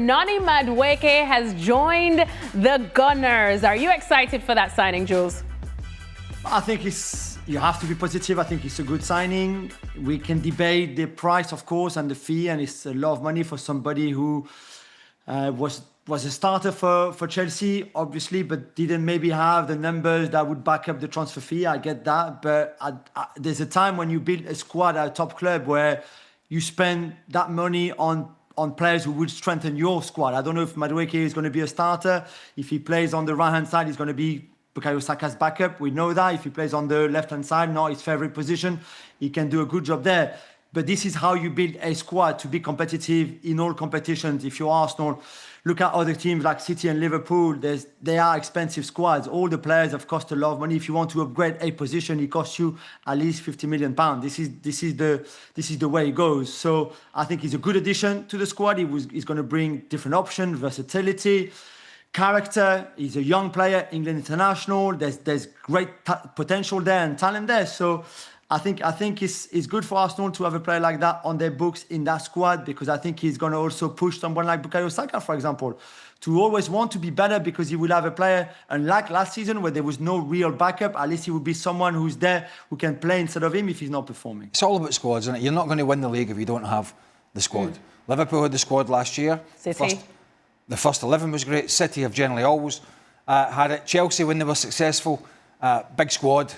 Noni Madueke has joined the Gunners. Are you excited for that signing, Jules? I think you have to be positive. I think it's a good signing. We can debate the price, of course, and the fee, and it's a lot of money for somebody who was a starter for Chelsea, obviously, but didn't maybe have the numbers that would back up the transfer fee. I get that, but there's a time when you build a squad at a top club where you spend that money on players who would strengthen your squad. I don't know if Madueke is going to be a starter. If he plays on the right-hand side, he's going to be Bukayo Saka's backup. We know that. If he plays on the left-hand side, not his favorite position, he can do a good job there. But this is how you build a squad to be competitive in all competitions. If you're Arsenal, look at other teams like City and Liverpool. They are expensive squads. All the players have cost a lot of money. If you want to upgrade a position, it costs you at least £50 million. This is the way it goes. So I think he's a good addition to the squad. He's going to bring different options, versatility, character. He's a young player, England international. There's great potential there and talent there. So I think it's good for Arsenal to have a player like that on their books in that squad, because I think he's going to also push someone like Bukayo Saka, for example, to always want to be better, because he will have a player, unlike last season where there was no real backup, at least he will be someone who's there who can play instead of him if he's not performing. It's all about squads, isn't it? You're not going to win the league if you don't have the squad. Liverpool had the squad last year. City. The first 11 was great. City have generally always had it. Chelsea, when they were successful, big squad.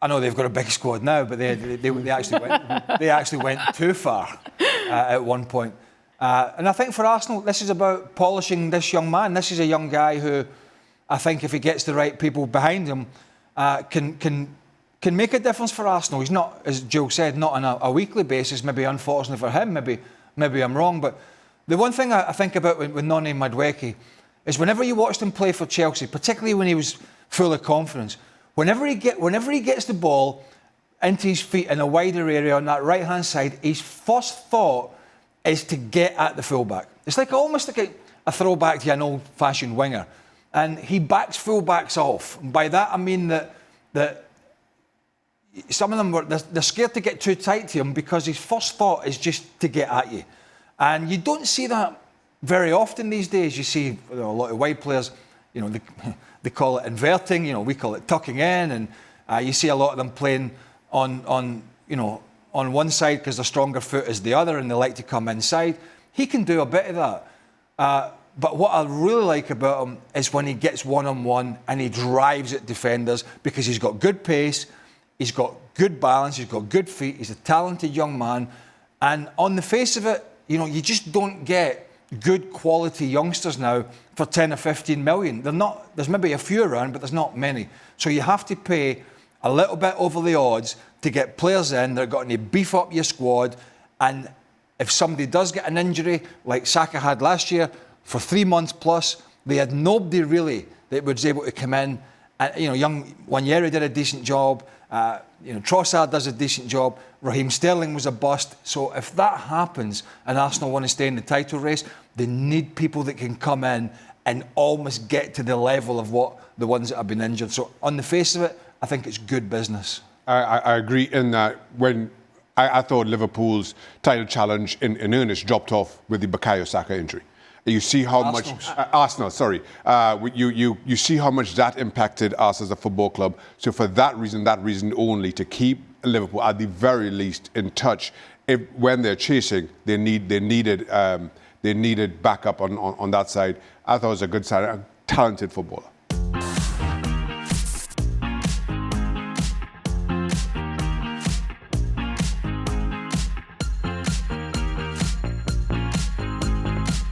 I know they've got a big squad now, but they actually went too far at one point. And I think for Arsenal, this is about polishing this young man. This is a young guy who, I think, if he gets the right people behind him, can make a difference for Arsenal. He's not, as Joe said, not on a weekly basis. Maybe unfortunately for him, maybe I'm wrong. But the one thing I think about with Noni Madueke is whenever you watched him play for Chelsea, particularly when he was full of confidence, whenever he gets the ball into his feet in a wider area on that right-hand side, his first thought is to get at the fullback. It's like almost like a throwback to an old-fashioned winger. And he backs fullbacks off. And by that I mean that some of them they're scared to get too tight to him because his first thought is just to get at you. And you don't see that very often these days. You see a lot of wide players, they call it inverting, we call it tucking in, and you see a lot of them playing on one side because their stronger foot is the other, and they like to come inside. He can do a bit of that. But what I really like about him is when he gets one-on-one and he drives at defenders, because he's got good pace, he's got good balance, he's got good feet, he's a talented young man. And on the face of it, you just don't get good quality youngsters now for 10 or 15 million. There's maybe a few around, but there's not many. So you have to pay a little bit over the odds to get players in that are going to beef up your squad. And if somebody does get an injury, like Saka had last year, for 3 months plus, they had nobody really that was able to come in. And, young Wanyeri did a decent job. Trossard does a decent job. Raheem Sterling was a bust. So if that happens and Arsenal want to stay in the title race, they need people that can come in and almost get to the level of what the ones that have been injured. So on the face of it, I think it's good business. I agree in that when I thought Liverpool's title challenge in earnest dropped off with the Bukayo Saka injury. You see how much Arsenal. You see how much that impacted us as a football club. So for that reason only, to keep Liverpool at the very least in touch, when they're chasing, they needed backup on that side. I thought it was a good side, a talented footballer.